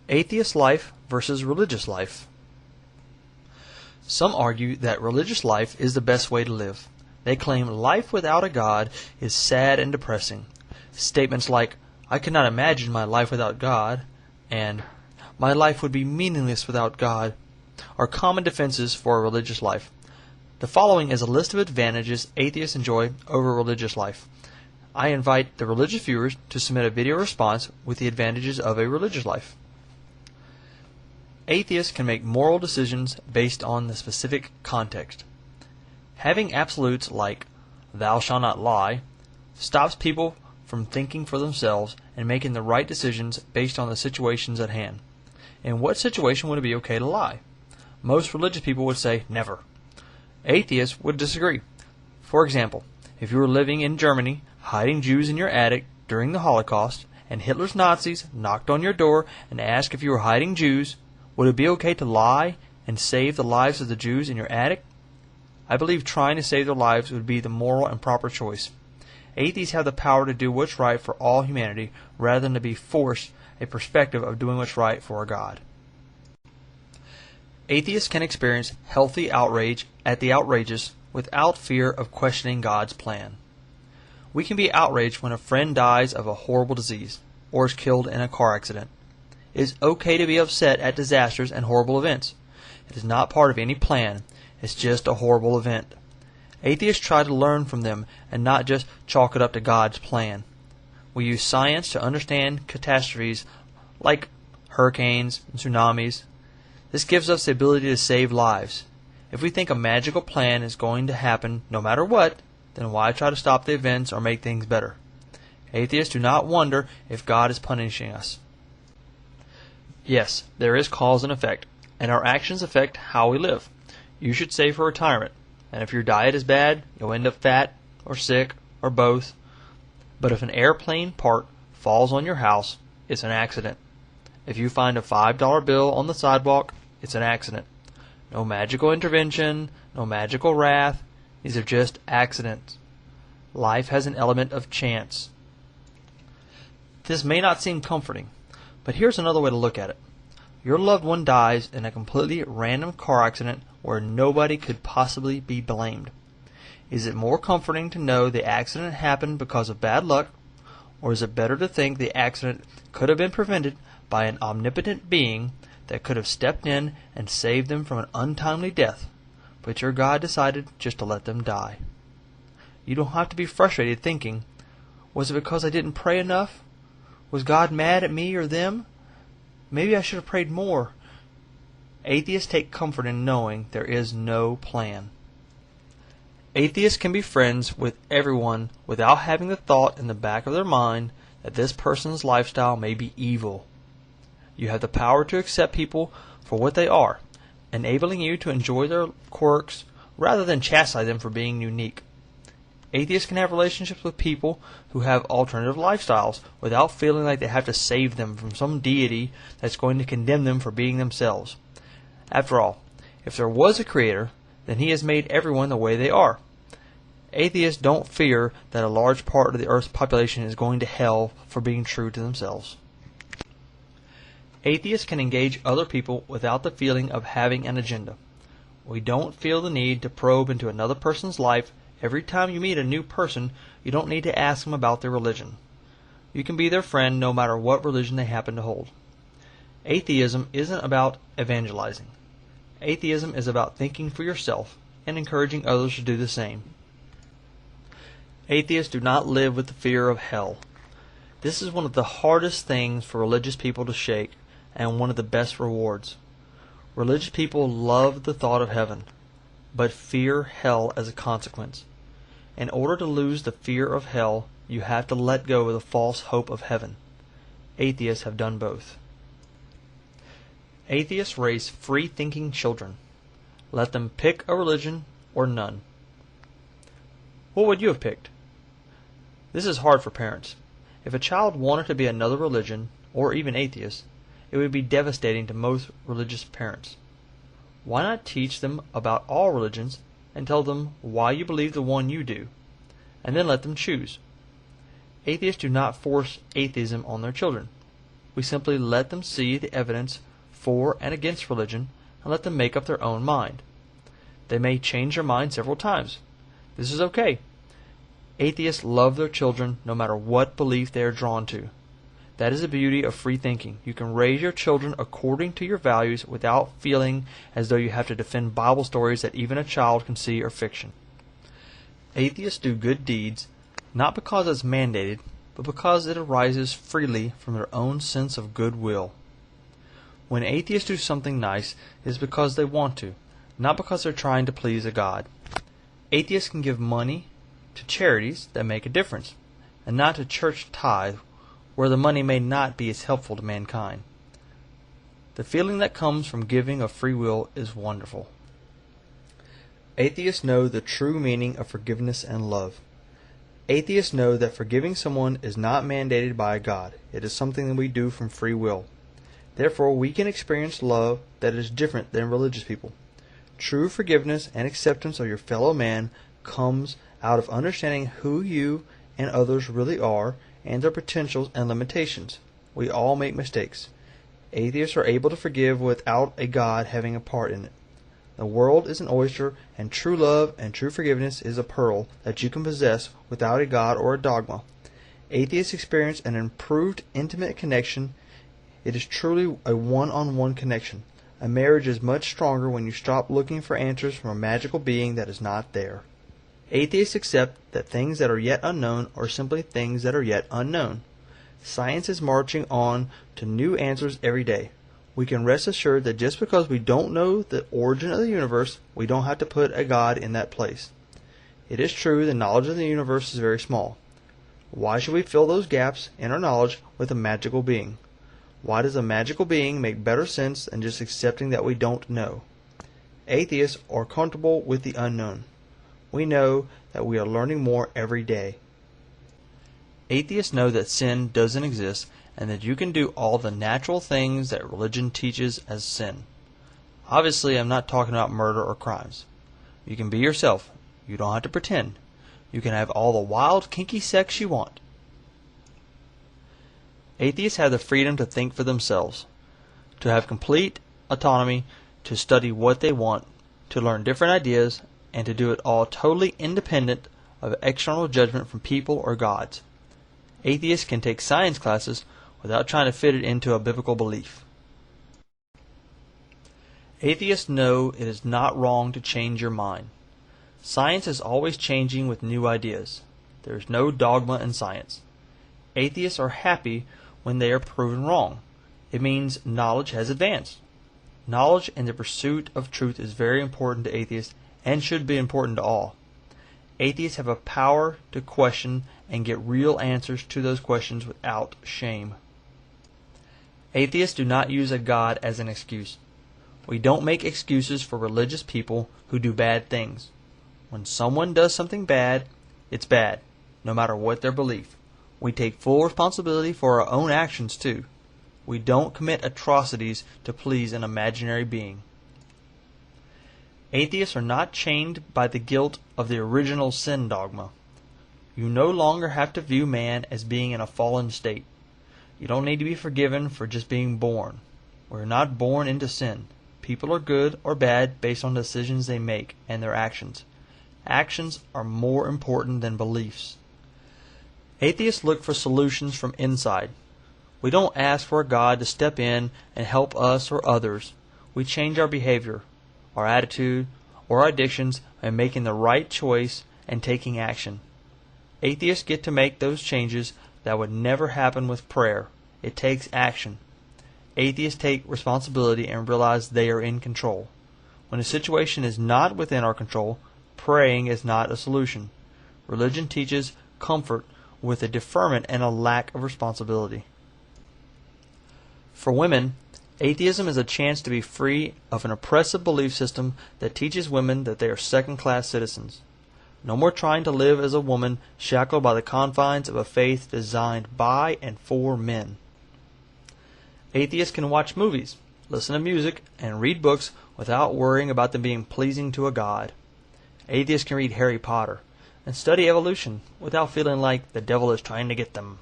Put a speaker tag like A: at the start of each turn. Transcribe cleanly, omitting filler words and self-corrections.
A: Atheist life versus religious life. Some argue that religious life is the best way to live. They claim life without a God is sad and depressing. Statements like, "I cannot imagine my life without God," and "my life would be meaningless without God," are common defenses for a religious life. The following is a list of advantages atheists enjoy over religious life. I invite the religious viewers to submit a video response with the advantages of a religious life. Atheists can make moral decisions based on the specific context. Having absolutes like "thou shalt not lie" stops people from thinking for themselves and making the right decisions based on the situations at hand. In what situation would it be okay to lie? Most religious people would say never. Atheists would disagree. For example, if you were living in Germany, hiding Jews in your attic during the Holocaust, and Hitler's Nazis knocked on your door and asked if you were hiding Jews, would it be okay to lie and save the lives of the Jews in your attic? I believe trying to save their lives would be the moral and proper choice. Atheists have the power to do what's right for all humanity rather than to be forced a perspective of doing what's right for a God. Atheists can experience healthy outrage at the outrageous without fear of questioning God's plan. We can be outraged when a friend dies of a horrible disease or is killed in a car accident. It is okay to be upset at disasters and horrible events. It is not part of any plan. It's just a horrible event. Atheists try to learn from them and not just chalk it up to God's plan. We use science to understand catastrophes like hurricanes and tsunamis. This gives us the ability to save lives. If we think a magical plan is going to happen no matter what, then why try to stop the events or make things better? Atheists do not wonder if God is punishing us. Yes, there is cause and effect, and our actions affect how we live. You should save for retirement, and if your diet is bad, you'll end up fat, or sick, or both. But if an airplane part falls on your house, it's an accident. If you find a $5 bill on the sidewalk, it's an accident. No magical intervention, no magical wrath. These are just accidents. Life has an element of chance. This may not seem comforting, but here's another way to look at it. Your loved one dies in a completely random car accident where nobody could possibly be blamed. Is it more comforting to know the accident happened because of bad luck, or is it better to think the accident could have been prevented by an omnipotent being that could have stepped in and saved them from an untimely death, but your God decided just to let them die? You don't have to be frustrated thinking, was it because I didn't pray enough? Was God mad at me or them? Maybe I should have prayed more. Atheists take comfort in knowing there is no plan. Atheists can be friends with everyone without having the thought in the back of their mind that this person's lifestyle may be evil. You have the power to accept people for what they are, enabling you to enjoy their quirks rather than chastise them for being unique. Atheists can have relationships with people who have alternative lifestyles without feeling like they have to save them from some deity that's going to condemn them for being themselves. After all, if there was a creator, then he has made everyone the way they are. Atheists don't fear that a large part of the Earth's population is going to hell for being true to themselves. Atheists can engage other people without the feeling of having an agenda. We don't feel the need to probe into another person's life. Every time you meet a new person, you don't need to ask them about their religion. You can be their friend no matter what religion they happen to hold. Atheism isn't about evangelizing. Atheism is about thinking for yourself and encouraging others to do the same. Atheists do not live with the fear of hell. This is one of the hardest things for religious people to shake, and one of the best rewards. Religious people love the thought of heaven, but fear hell as a consequence. In order to lose the fear of hell, you have to let go of the false hope of heaven. Atheists have done both. Atheists raise free-thinking children. Let them pick a religion or none. What would you have picked? This is hard for parents. If a child wanted to be another religion, or even atheist, it would be devastating to most religious parents. Why not teach them about all religions and tell them why you believe the one you do, and then let them choose? Atheists do not force atheism on their children. We simply let them see the evidence for and against religion and let them make up their own mind. They may change their mind several times. This is okay. Atheists love their children no matter what belief they are drawn to. That is the beauty of free thinking. You can raise your children according to your values without feeling as though you have to defend Bible stories that even a child can see are fiction. Atheists do good deeds not because it's mandated, but because it arises freely from their own sense of goodwill. When atheists do something nice, it is because they want to, not because they're trying to please a God. Atheists can give money to charities that make a difference, and not to church tithe, where the money may not be as helpful to mankind. The feeling that comes from giving of free will is wonderful. Atheists know the true meaning of forgiveness and love. Atheists know that forgiving someone is not mandated by a God. It is something that we do from free will. Therefore, we can experience love that is different than religious people. True forgiveness and acceptance of your fellow man comes out of understanding who you and others really are and their potentials and limitations. We all make mistakes. Atheists are able to forgive without a God having a part in it. The world is an oyster, and true love and true forgiveness is a pearl that you can possess without a God or a dogma. Atheists experience an improved intimate connection. It is truly a one-on-one connection. A marriage is much stronger when you stop looking for answers from a magical being that is not there. Atheists accept that things that are yet unknown are simply things that are yet unknown. Science is marching on to new answers every day. We can rest assured that just because we don't know the origin of the universe, we don't have to put a God in that place. It is true the knowledge of the universe is very small. Why should we fill those gaps in our knowledge with a magical being? Why does a magical being make better sense than just accepting that we don't know? Atheists are comfortable with the unknown. We know that we are learning more every day. Atheists know that sin doesn't exist and that you can do all the natural things that religion teaches as sin. Obviously, I'm not talking about murder or crimes. You can be yourself. You don't have to pretend. You can have all the wild, kinky sex you want. Atheists have the freedom to think for themselves, to have complete autonomy, to study what they want, to learn different ideas, and to do it all totally independent of external judgment from people or gods. Atheists can take science classes without trying to fit it into a biblical belief. Atheists know it is not wrong to change your mind. Science is always changing with new ideas. There is no dogma in science. Atheists are happy when they are proven wrong. It means knowledge has advanced. Knowledge and the pursuit of truth is very important to atheists and should be important to all. Atheists have a power to question and get real answers to those questions without shame. Atheists do not use a God as an excuse. We don't make excuses for religious people who do bad things. When someone does something bad, it's bad, no matter what their belief. We take full responsibility for our own actions too. We don't commit atrocities to please an imaginary being. Atheists are not chained by the guilt of the original sin dogma. You no longer have to view man as being in a fallen state. You don't need to be forgiven for just being born. We're not born into sin. People are good or bad based on decisions they make and their actions. Actions are more important than beliefs. Atheists look for solutions from inside. We don't ask for a God to step in and help us or others. We change our behavior, our attitude, or our addictions by making the right choice and taking action. Atheists get to make those changes that would never happen with prayer. It takes action. Atheists take responsibility and realize they are in control. When a situation is not within our control, praying is not a solution. Religion teaches comfort with a deferment and a lack of responsibility. For women, atheism is a chance to be free of an oppressive belief system that teaches women that they are second-class citizens. No more trying to live as a woman shackled by the confines of a faith designed by and for men. Atheists can watch movies, listen to music, and read books without worrying about them being pleasing to a god. Atheists can read Harry Potter and study evolution without feeling like the devil is trying to get them.